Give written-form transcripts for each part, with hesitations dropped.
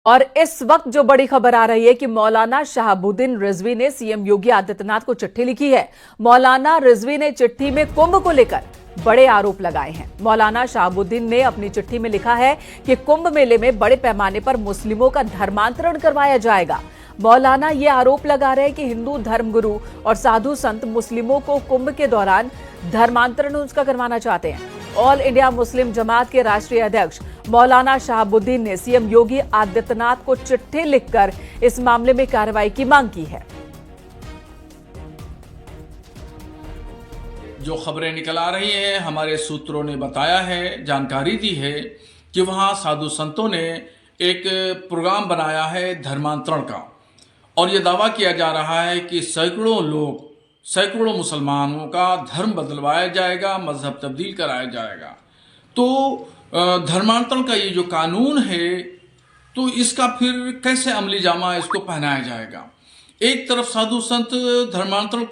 और इस वक्त जो बड़ी खबर आ रही है कि मौलाना शहाबुद्दीन रिजवी ने सीएम योगी आदित्यनाथ को चिट्ठी लिखी है। मौलाना रिजवी ने चिट्ठी में कुंभ को लेकर बड़े आरोप लगाए हैं। मौलाना शहाबुद्दीन ने अपनी चिट्ठी में लिखा है कि कुंभ मेले में बड़े पैमाने पर मुस्लिमों का धर्मांतरण करवाया जाएगा। मौलाना ये आरोप लगा रहे हैं कि हिंदू धर्मगुरु और साधु संत मुस्लिमों को कुंभ के दौरान धर्मांतरण उसका करवाना चाहते हैं। ऑल इंडिया मुस्लिम जमात के राष्ट्रीय अध्यक्ष मौलाना शहाबुद्दीन ने सीएम योगी आदित्यनाथ को चिट्ठी लिखकर इस मामले में कार्रवाई की मांग की है। जो खबरें निकल आ रही हैं, हमारे सूत्रों ने बताया है, जानकारी दी है कि वहां साधु संतों ने एक प्रोग्राम बनाया है धर्मांतरण का, और यह दावा किया जा रहा है कि सैकड़ों मुसलमानों का धर्म बदलवाया जाएगा, मजहब तब्दील कराया जाएगा। तो धर्मांतरण का ये जो कानून है, तो इसका फिर कैसे अमली जामा इसको पहनाया जाएगा। एक तरफ साधु संत धर्मांतरण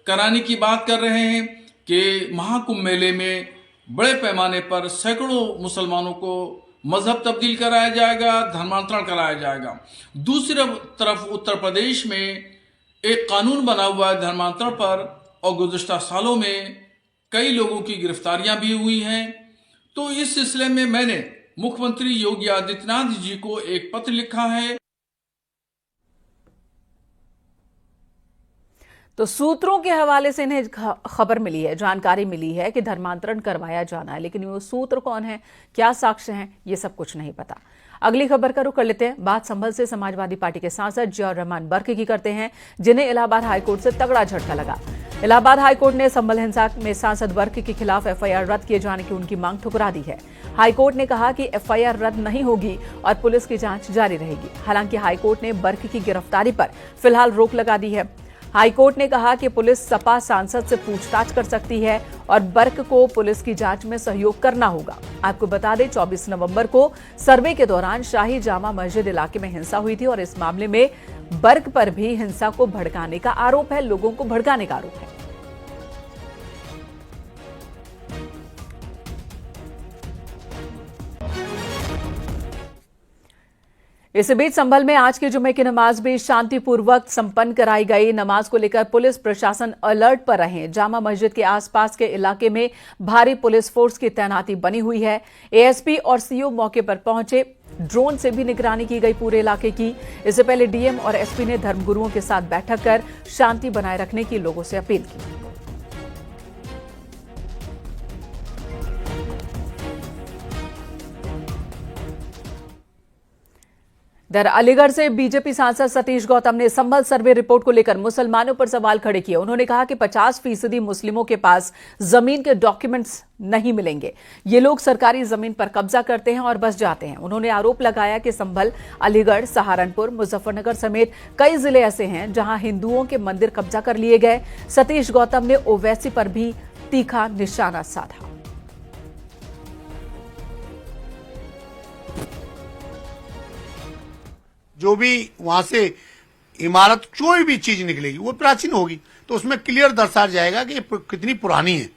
कराने की बात कर रहे हैं कि महाकुंभ मेले में बड़े पैमाने पर सैकड़ों मुसलमानों को मजहब तब्दील कराया जाएगा, धर्मांतरण कराया जाएगा। दूसरी तरफ उत्तर प्रदेश में एक कानून बना हुआ है धर्मांतरण पर, और गुज़िश्ता सालों में कई लोगों की गिरफ्तारियां भी हुई हैं। तो इस सिलसिले में मैंने मुख्यमंत्री योगी आदित्यनाथ जी को एक पत्र लिखा है। तो सूत्रों के हवाले से इन्हें खबर मिली है, जानकारी मिली है कि धर्मांतरण करवाया जाना है, लेकिन वो सूत्र कौन है, क्या साक्ष्य हैं, ये सब कुछ नहीं पता। अगली खबर का रुख कर लेते हैं। बात संभल से समाजवादी पार्टी के सांसद जियाउर रहमान बर्क की करते हैं, जिन्हें इलाहाबाद हाईकोर्ट से तगड़ा झटका लगा। इलाहाबाद हाईकोर्ट ने संभल हिंसा में सांसद बर्क के खिलाफ एफआईआर रद्द किए जाने की उनकी मांग ठुकरा दी है। हाईकोर्ट ने कहा कि एफआईआर रद्द नहीं होगी और पुलिस की जांच जारी रहेगी। हालांकि हाईकोर्ट ने बर्क की गिरफ्तारी पर फिलहाल रोक लगा दी है। हाईकोर्ट ने कहा कि पुलिस सपा सांसद से पूछताछ कर सकती है और बर्क को पुलिस की जांच में सहयोग करना होगा। आपको बता दें, 24 नवंबर को सर्वे के दौरान शाही जामा मस्जिद इलाके में हिंसा हुई थी और इस मामले में बर्क पर भी हिंसा को भड़काने का आरोप है, लोगों को भड़काने का आरोप है। इस बीच संभल में आज के जुमे की नमाज भी शांतिपूर्वक संपन्न कराई गई। नमाज को लेकर पुलिस प्रशासन अलर्ट पर रहे। जामा मस्जिद के आसपास के इलाके में भारी पुलिस फोर्स की तैनाती बनी हुई है। एएसपी और सीओ मौके पर पहुंचे। ड्रोन से भी निगरानी की गई पूरे इलाके की। इससे पहले डीएम और एसपी ने धर्मगुरुओं के साथ बैठक कर शांति बनाए रखने की लोगों से अपील की। इधर अलीगढ़ से बीजेपी सांसद सतीश गौतम ने संभल सर्वे रिपोर्ट को लेकर मुसलमानों पर सवाल खड़े किए। उन्होंने कहा कि 50% मुस्लिमों के पास जमीन के डॉक्यूमेंट्स नहीं मिलेंगे। ये लोग सरकारी जमीन पर कब्जा करते हैं और बस जाते हैं। उन्होंने आरोप लगाया कि संभल, अलीगढ़, सहारनपुर, मुजफ्फरनगर समेत कई जिले ऐसे हैं जहां हिंदुओं के मंदिर कब्जा कर लिए गए। सतीश गौतम ने ओवैसी पर भी तीखा निशाना साधा। जो भी वहां से इमारत कोई भी चीज निकलेगी वो प्राचीन होगी, तो उसमें क्लियर दर्शाया जाएगा कि कितनी पुरानी है।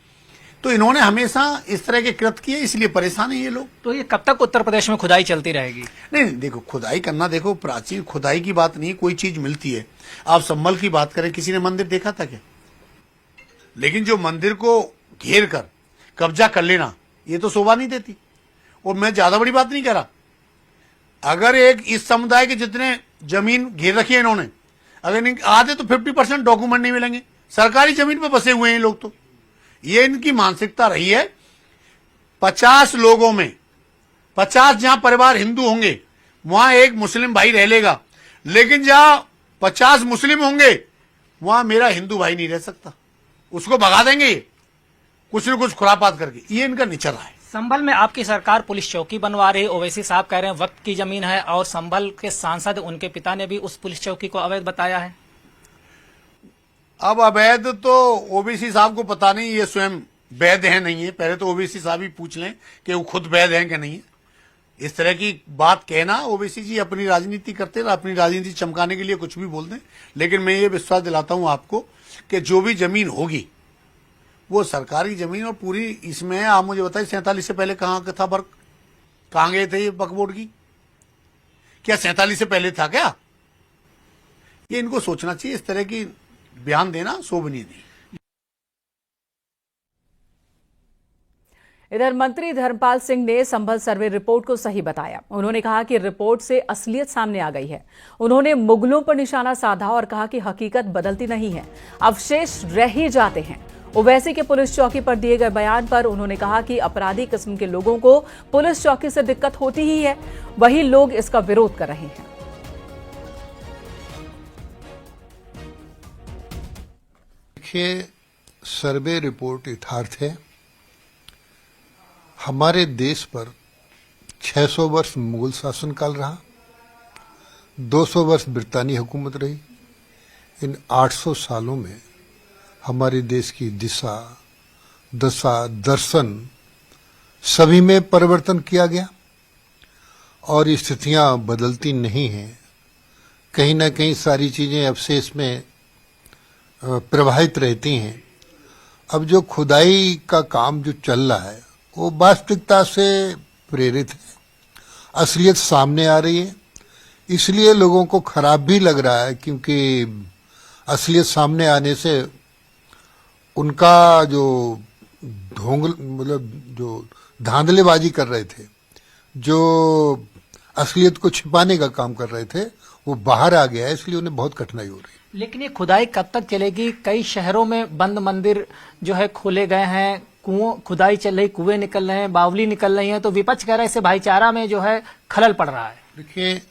तो इन्होंने हमेशा इस तरह के कृत्य किए, इसलिए परेशान है ये लोग। तो ये कब तक उत्तर प्रदेश में खुदाई चलती रहेगी? नहीं, देखो खुदाई करना, देखो प्राचीन खुदाई की बात नहीं, कोई चीज मिलती है। आप संभल की बात करें, किसी ने मंदिर देखा था क्या? लेकिन जो मंदिर को घेर कर कब्जा कर लेना, ये तो शोभा नहीं देती। और मैं ज्यादा बड़ी बात नहीं कह रहा, अगर एक इस समुदाय के जितने जमीन घेर रखी है इन्होंने, अगर आधे तो 50% डॉक्यूमेंट नहीं मिलेंगे। सरकारी जमीन पे बसे हुए हैं लोग, तो ये इनकी मानसिकता रही है। 50 लोगों में 50 जहां परिवार हिंदू होंगे वहां एक मुस्लिम भाई रह लेगा, लेकिन जहां 50 मुस्लिम होंगे वहां मेरा हिंदू भाई नहीं रह सकता। उसको भगा देंगे कुछ न कुछ खुरापात करके। ये इनका नेचर है। संभल में आपकी सरकार पुलिस चौकी बनवा रही है। ओवैसी साहब कह रहे हैं वक्त की जमीन है, और संभल के सांसद, उनके पिता ने भी उस पुलिस चौकी को अवैध बताया है। अब अवैध तो ओवैसी साहब को पता नहीं, ये स्वयं वैध है नहीं है। पहले तो ओवैसी साहब ही पूछ लें कि वो खुद वैध हैं कि नहीं है। इस तरह की बात कहना, ओवैसी जी अपनी राजनीति करते हैं, अपनी राजनीति चमकाने के लिए कुछ भी बोल दें। लेकिन मैं ये विश्वास दिलाता हूं आपको कि जो भी जमीन होगी वो सरकारी जमीन और पूरी इसमें। आप मुझे बताइए 47 से पहले कहाँ था वर्क, कहाँ गए थे ये वक्फ बोर्ड की? क्या 47 से पहले था क्या? ये इनको सोचना चाहिए, इस तरह की बयान देना शोभनीय नहीं। इधर मंत्री धर्मपाल सिंह ने संभल सर्वे रिपोर्ट को सही बताया। उन्होंने कहा कि रिपोर्ट से असलियत सामने आ गई है। उन्होंने मुगलों पर निशाना साधा और कहा कि हकीकत बदलती नहीं है, अवशेष रह ही जाते हैं। ओवैसी के पुलिस चौकी पर दिए गए बयान पर उन्होंने कहा कि अपराधी किस्म के लोगों को पुलिस चौकी से दिक्कत होती ही है, वही लोग इसका विरोध कर रहे हैं। देखिए, सर्वे रिपोर्ट यथार्थ है। हमारे देश पर 600 वर्ष मुगल शासनकाल रहा, 200 वर्ष ब्रितानी हुकूमत रही। इन 800 सालों में हमारे देश की दिशा, दशा, दर्शन सभी में परिवर्तन किया गया और स्थितियां बदलती नहीं हैं। कहीं ना कहीं सारी चीजें अवशेष में प्रवाहित रहती हैं। अब जो खुदाई का काम जो चल रहा है वो वास्तविकता से प्रेरित है, असलियत सामने आ रही है, इसलिए लोगों को खराब भी लग रहा है, क्योंकि असलियत सामने आने से उनका जो जो धांधलेबाजी कर रहे थे, जो असलियत को छिपाने का काम कर रहे थे, वो बाहर आ गया है, इसलिए उन्हें बहुत कठिनाई हो रही है। लेकिन ये खुदाई कब तक चलेगी? कई शहरों में बंद मंदिर जो है खोले गए हैं, खुदाई चल रही, कुएं निकल रहे हैं, बावली निकल रही हैं, तो विपक्ष कह रहा है इससे भाईचारा में जो है खलल पड़ रहा है। देखिए,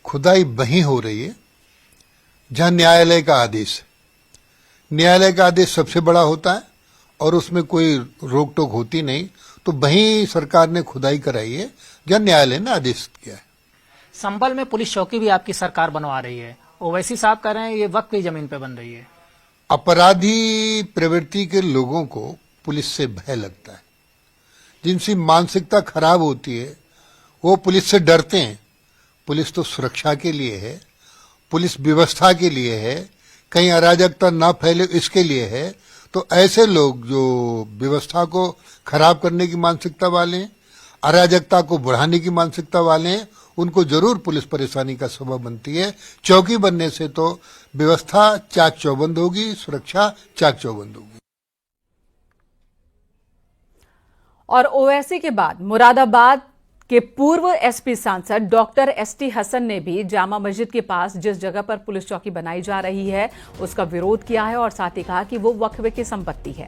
खुदाई वहीं हो रही है जहां न्यायालय का आदेश है। न्यायालय का आदेश सबसे बड़ा होता है और उसमें कोई रोक टोक होती नहीं, तो वहीं सरकार ने खुदाई कराई है जहां न्यायालय ने आदेश किया है। संभल में पुलिस चौकी भी आपकी सरकार बनवा रही है। ओवैसी साहब कह रहे हैं ये वक्त की जमीन पे बन रही है। अपराधी प्रवृत्ति के लोगों को पुलिस से भय लगता है। जिनकी मानसिकता खराब होती है वो पुलिस से डरते हैं। पुलिस तो सुरक्षा के लिए है, पुलिस व्यवस्था के लिए है, कहीं अराजकता ना फैले इसके लिए है। तो ऐसे लोग जो व्यवस्था को खराब करने की मानसिकता वाले हैं, अराजकता को बढ़ाने की मानसिकता वाले हैं, उनको जरूर पुलिस परेशानी का सबब बनती है। चौकी बनने से तो व्यवस्था चाक चौबंद होगी, सुरक्षा चाक चौबंद होगी। और ओवैसी के बाद मुरादाबाद के पूर्व एसपी सांसद डॉक्टर एसटी हसन ने भी जामा मस्जिद के पास जिस जगह पर पुलिस चौकी बनाई जा रही है उसका विरोध किया है और साथ ही कहा कि वो वक्फ की संपत्ति है।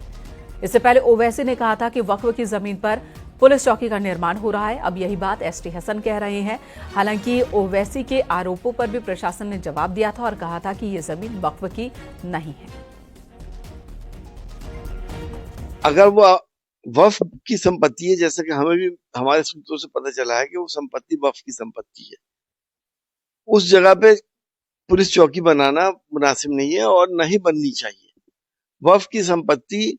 इससे पहले ओवैसी ने कहा था कि वक्फ की जमीन पर पुलिस चौकी का निर्माण हो रहा है। अब यही बात एसटी हसन कह रहे हैं। हालांकि ओवैसी के आरोपों पर भी प्रशासन ने जवाब दिया था और कहा था कि ये जमीन वक्फ की नहीं है। अगर वो वक्फ की संपत्ति है, जैसे कि हमें भी हमारे सूत्रों से पता चला है कि वो संपत्ति वक्फ की संपत्ति है, उस जगह पे पुलिस चौकी बनाना मुनासिब नहीं है और न ही बननी चाहिए। वक्फ की संपत्ति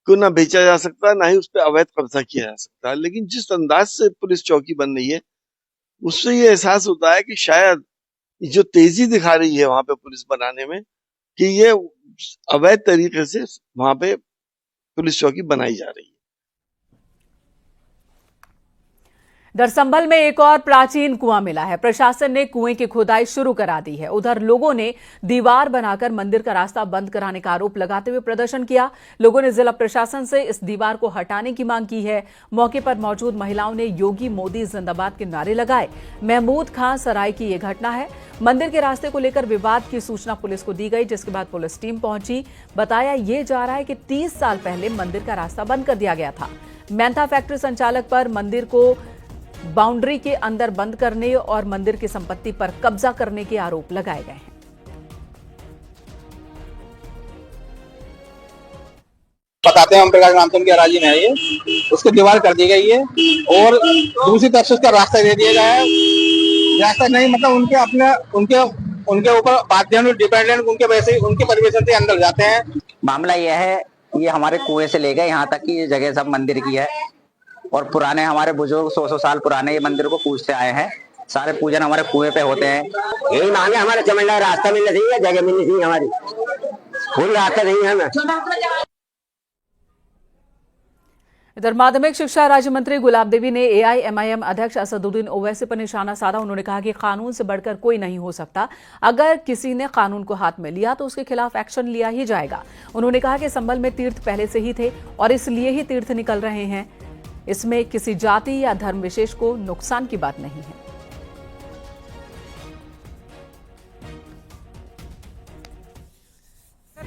को ना बेचा जा सकता, ना ही उस पर अवैध कब्जा किया जा सकता। लेकिन जिस अंदाज से पुलिस चौकी बन रही है उससे ये एहसास होता है कि शायद जो तेजी दिखा रही है वहां पे पुलिस बनाने में, कि ये अवैध तरीके से वहां पे पुलिस चौकी बनाई जा रही है। दरसंभल में एक और प्राचीन कुआं मिला है। प्रशासन ने कुएं की खुदाई शुरू करा दी है। उधर लोगों ने दीवार बनाकर मंदिर का रास्ता बंद कराने का आरोप लगाते हुए प्रदर्शन किया। लोगों ने जिला प्रशासन से इस दीवार को हटाने की मांग की है। मौके पर मौजूद महिलाओं ने योगी मोदी जिंदाबाद के नारे लगाए। महमूद खां सराय की यह घटना है। मंदिर के रास्ते को लेकर विवाद की सूचना पुलिस को दी गई, जिसके बाद पुलिस टीम पहुंची। बताया यह जा रहा है कि 30 साल पहले मंदिर का रास्ता बंद कर दिया गया था। मैंथा फैक्ट्री संचालक पर मंदिर को बाउंड्री के अंदर बंद करने और मंदिर की संपत्ति पर कब्जा करने के आरोप लगाए गए हैं। बताते हैं हम प्रकाश रामचंद्र की अराजी में है ये, उसकी दीवार कर दी गई है और दूसरी तरफ से उसका रास्ता दे दिया गया है। रास्ता नहीं मतलब उनके अपने उनके ऊपर बाध्य डिपेंडेंट उनके वैसे उनके परिवेशन से अंदर जाते हैं। मामला यह है, ये हमारे कुएं से ले गए यहाँ तक कि ये जगह सब मंदिर की है और पुराने हमारे बुजुर्ग 100 साल पुराने ये मंदिर को पूजते आए हैं। सारे पूजन हमारे कुएं पे होते हैं। यही मांगे हमारे चमंडा रास्ता मिलना चाहिए, जगह मिलनी चाहिए, हमारी फुल रास्ता नहीं है हमें। इधर माध्यमिक शिक्षा राज्य मंत्री गुलाब देवी ने एआईएमआईएम अध्यक्ष असदुद्दीन ओवैसी पर निशाना साधा। उन्होंने कहा कि कानून से बढ़कर कोई नहीं हो सकता। अगर किसी ने कानून को हाथ में लिया तो उसके खिलाफ एक्शन लिया ही जाएगा। उन्होंने कहा कि संभल में तीर्थ पहले से ही थे और इसलिए ही तीर्थ निकल रहे हैं। इसमें किसी जाति या धर्म विशेष को नुकसान की बात नहीं है।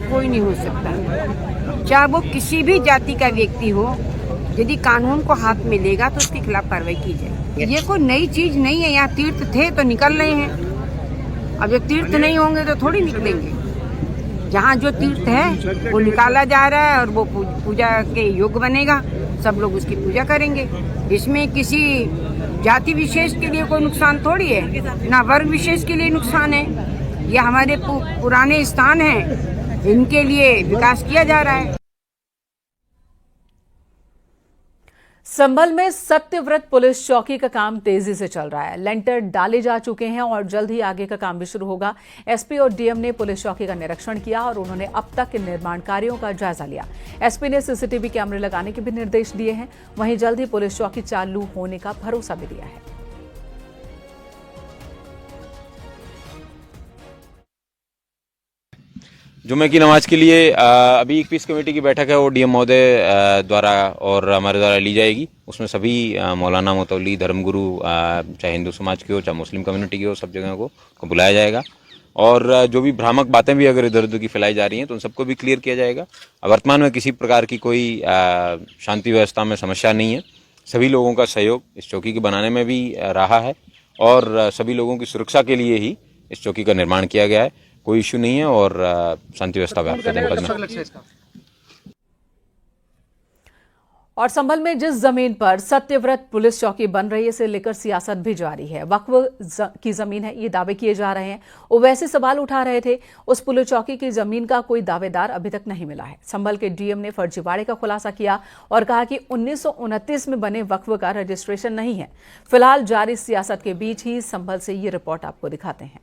कोई नहीं हो सकता, चाहे वो किसी भी जाति का व्यक्ति हो। यदि कानून को हाथ में लेगा तो उसके खिलाफ कार्रवाई की जाए। ये कोई नई चीज नहीं है। यहाँ तीर्थ थे तो निकल रहे हैं, अब जब तीर्थ नहीं होंगे तो थोड़ी निकलेंगे। जहाँ जो तीर्थ है वो निकाला जा रहा है और वो पूजा के योग्य बनेगा, सब लोग उसकी पूजा करेंगे। इसमें किसी जाति विशेष के लिए कोई नुकसान थोड़ी है, ना वर्ग विशेष के लिए नुकसान है। ये हमारे पुराने स्थान हैं, इनके लिए विकास किया जा रहा है। संभल में सत्यव्रत पुलिस चौकी का काम तेजी से चल रहा है। लेंटर डाले जा चुके हैं और जल्द ही आगे का काम भी शुरू होगा। एसपी और डीएम ने पुलिस चौकी का निरीक्षण किया और उन्होंने अब तक के निर्माण कार्यों का जायजा लिया। एसपी ने सीसीटीवी कैमरे लगाने के भी निर्देश दिए हैं। वहीं जल्द ही पुलिस चौकी चालू होने का भरोसा भी दिया है। जुम्मे की नमाज के लिए अभी एक पीस कमेटी की बैठक है, वो डीएम महोदय द्वारा और हमारे द्वारा ली जाएगी। उसमें सभी मौलाना मुतवल्ली धर्मगुरु, चाहे हिंदू समाज के हो चाहे मुस्लिम कम्युनिटी के हो, सब जगह को बुलाया जाएगा। और जो भी भ्रामक बातें भी अगर इधर उधर की फैलाई जा रही हैं तो उन सबको भी क्लियर किया जाएगा। वर्तमान में किसी प्रकार की कोई शांति व्यवस्था में समस्या नहीं है। सभी लोगों का सहयोग इस चौकी के बनाने में भी रहा है और सभी लोगों की सुरक्षा के लिए ही इस चौकी का निर्माण किया गया है। कोई इश्यू नहीं है और शांति व्यवस्था व्याप्त है जनपद में। और संभल में जिस जमीन पर सत्यव्रत पुलिस चौकी बन रही है, इसे लेकर सियासत भी जारी है। वक्फ की जमीन है, ये दावे किए जा रहे हैं। वो वैसे सवाल उठा रहे थे। उस पुलिस चौकी की जमीन का कोई दावेदार अभी तक नहीं मिला है। संभल के डीएम ने फर्जीवाड़े का खुलासा किया और कहा कि 1929 में बने वक्फ का रजिस्ट्रेशन नहीं है। फिलहाल जारी सियासत के बीच ही संभल से ये रिपोर्ट आपको दिखाते हैं।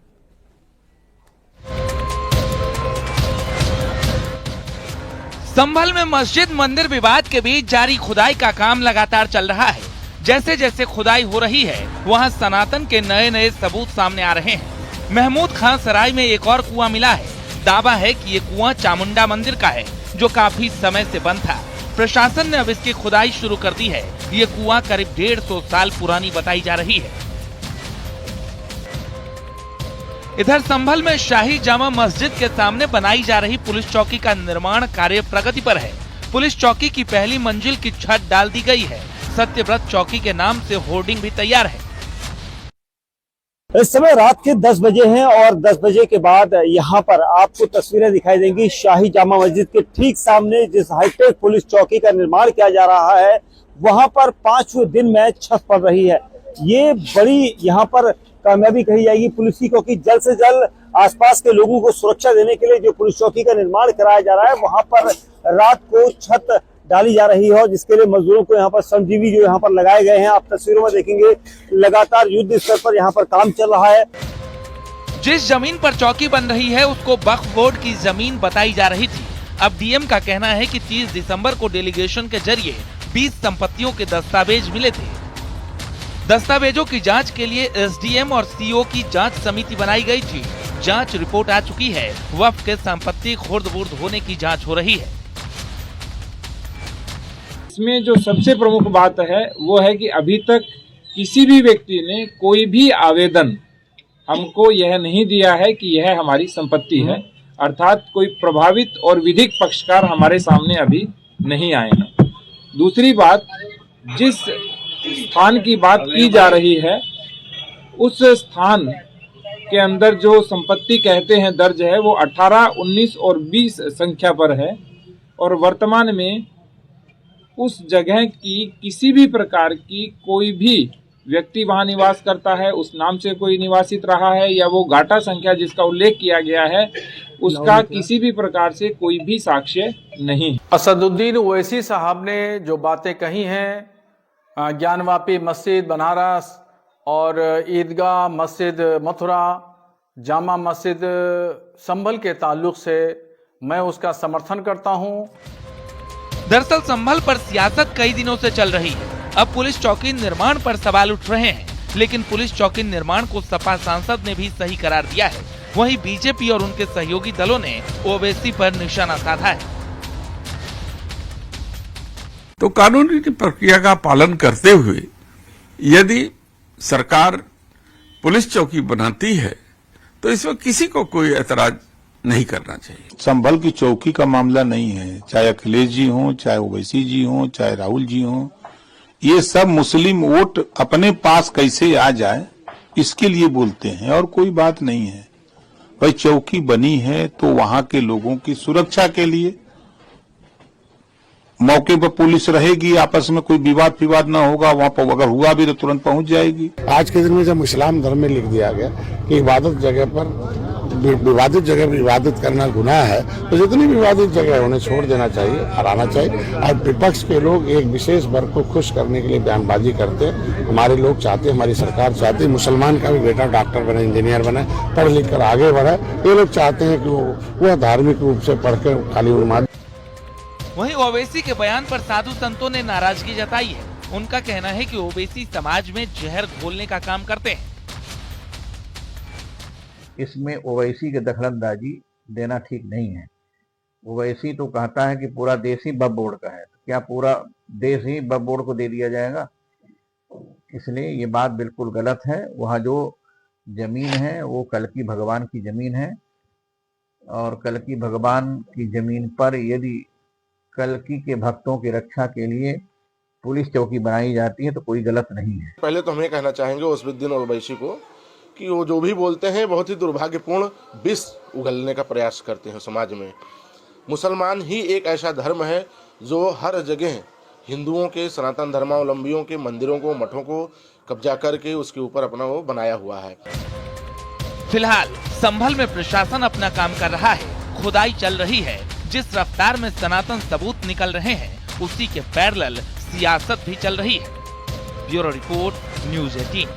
संभल में मस्जिद मंदिर विवाद के बीच जारी खुदाई का काम लगातार चल रहा है। जैसे जैसे खुदाई हो रही है, वहां सनातन के नए नए सबूत सामने आ रहे हैं। महमूद खान सराय में एक और कुआं मिला है। दावा है कि ये कुआं चामुंडा मंदिर का है, जो काफी समय से बंद था। प्रशासन ने अब इसकी खुदाई शुरू कर दी है। ये कुआं करीब 150 साल पुरानी बताई जा रही है। इधर संभल में शाही जामा मस्जिद के सामने बनाई जा रही पुलिस चौकी का निर्माण कार्य प्रगति पर है। पुलिस चौकी की पहली मंजिल की छत डाल दी गई है। सत्यव्रत चौकी के नाम से होर्डिंग भी तैयार है। इस समय रात के 10 बजे हैं और 10 बजे के बाद यहाँ पर आपको तस्वीरें दिखाई देंगी। शाही जामा मस्जिद के ठीक सामने जिस हाईटेक पुलिस चौकी का निर्माण किया जा रहा है, वहाँ पर 5वें दिन में छत पड़ रही है। ये बड़ी यहाँ पर कामयाबी कही जाएगी पुलिस की, क्योंकि जल्द से जल्द आसपास के लोगों को सुरक्षा देने के लिए जो पुलिस चौकी का निर्माण कराया जा रहा है, वहां पर रात को छत डाली जा रही है और जिसके लिए मजदूरों को यहाँ पर श्रमजीवी जो यहाँ पर लगाए गए हैं। आप तस्वीरों में देखेंगे लगातार युद्ध स्तर पर यहाँ पर काम चल रहा है। जिस जमीन पर चौकी बन रही है उसको वक्फ बोर्ड की जमीन बताई जा रही थी। अब डीएम का कहना है कि 30 दिसंबर को डेलीगेशन के जरिए 20 संपत्तियों के दस्तावेज मिले थे। दस्तावेजों की जांच के लिए एसडीएम और सीओ की जांच समिति बनाई गई थी। जांच रिपोर्ट आ चुकी है। वक्फ के संपत्ति खुर्द-बुर्द होने की जांच हो रही है। इसमें जो सबसे प्रमुख बात है वो है कि अभी तक किसी भी व्यक्ति ने कोई भी आवेदन हमको यह नहीं दिया है कि यह हमारी संपत्ति है, अर्थात कोई प्रभावित और विधिक पक्षकार हमारे सामने अभी नहीं आए हैं। दूसरी बात, जिस स्थान की बात की जा रही है उस स्थान के अंदर जो संपत्ति कहते हैं दर्ज है वो 18, 19 और 20 संख्या पर है और वर्तमान में उस जगह की किसी भी प्रकार की कोई भी व्यक्ति वहां निवास करता है, उस नाम से कोई निवासित रहा है या वो गाटा संख्या जिसका उल्लेख किया गया है उसका किसी भी प्रकार से कोई भी साक्ष्य नहीं। असदुद्दीन ओवैसी साहब ने जो बातें कही हैं ज्ञानवापी मस्जिद बनारस और ईदगाह मस्जिद मथुरा, जामा मस्जिद संभल के ताल्लुक से, मैं उसका समर्थन करता हूं। दरअसल संभल पर सियासत कई दिनों से चल रही है। अब पुलिस चौकी निर्माण पर सवाल उठ रहे हैं, लेकिन पुलिस चौकी निर्माण को सपा सांसद ने भी सही करार दिया है। वहीं बीजेपी और उनके सहयोगी दलों ने ओवैसी पर निशाना साधा है। तो कानूनी प्रक्रिया का पालन करते हुए यदि सरकार पुलिस चौकी बनाती है तो इसमें किसी को कोई ऐतराज नहीं करना चाहिए। संभल की चौकी का मामला नहीं है, चाहे अखिलेश जी हों, चाहे ओवैसी जी हों, चाहे राहुल जी हों, ये सब मुस्लिम वोट अपने पास कैसे आ जाए इसके लिए बोलते हैं और कोई बात नहीं है। भाई चौकी बनी है तो वहां के लोगों की सुरक्षा के लिए मौके पर पुलिस रहेगी, आपस में कोई विवाद ना होगा, वहां पर अगर हुआ भी तो तुरंत पहुंच जाएगी। आज के दिन में जब इस्लाम धर्म में लिख दिया गया कि इबादत जगह पर विवादित जगह पर इबादत करना गुनाह है, तो जितनी विवादित जगह है उन्हें छोड़ देना चाहिए, हराना चाहिए। और विपक्ष के लोग एक विशेष वर्ग को खुश करने के लिए बयानबाजी करते हैं। हमारे लोग चाहते हैं, हमारी सरकार चाहती है मुसलमान का भी बेटा डॉक्टर बने, इंजीनियर बने, पढ़ लिख कर आगे बढ़े। ये लोग चाहते हैं कि वो धार्मिक रूप से पढ़ कर खाली उन्माद। वहीं ओवैसी के बयान पर साधु संतों ने नाराजगी जताई है। उनका कहना है कि ओवैसी समाज में जहर घोलने का काम करते हैं। इसमें ओवैसी के दखलंदाजी देना ठीक नहीं है। ओवैसी तो कहता है कि पूरा देश ही वक्फ बोर्ड का है, तो क्या पूरा देश ही वक्फ बोर्ड को दे दिया जाएगा? इसलिए ये बात बिल्कुल गलत है। वहाँ जो जमीन है वो कल्कि भगवान की जमीन है और कल्कि भगवान की जमीन पर यदि कल्कि के भक्तों की रक्षा के लिए पुलिस चौकी बनाई जाती है तो कोई गलत नहीं है। पहले तो हमें कहना चाहेंगे उसबुद्दीन ओवैसी को कि वो जो भी बोलते हैं बहुत ही दुर्भाग्यपूर्ण विष उगलने का प्रयास करते हैं समाज में। मुसलमान ही एक ऐसा धर्म है जो हर जगह हिंदुओं के, सनातन धर्मावलंबियों के मंदिरों को, मठों को कब्जा करके उसके ऊपर अपना वो बनाया हुआ है। फिलहाल संभल में प्रशासन अपना काम कर रहा है, खुदाई चल रही है। जिस रफ्तार में सनातन सबूत निकल रहे हैं उसी के पैरेलल सियासत भी चल रही है। Bureau report, news 18।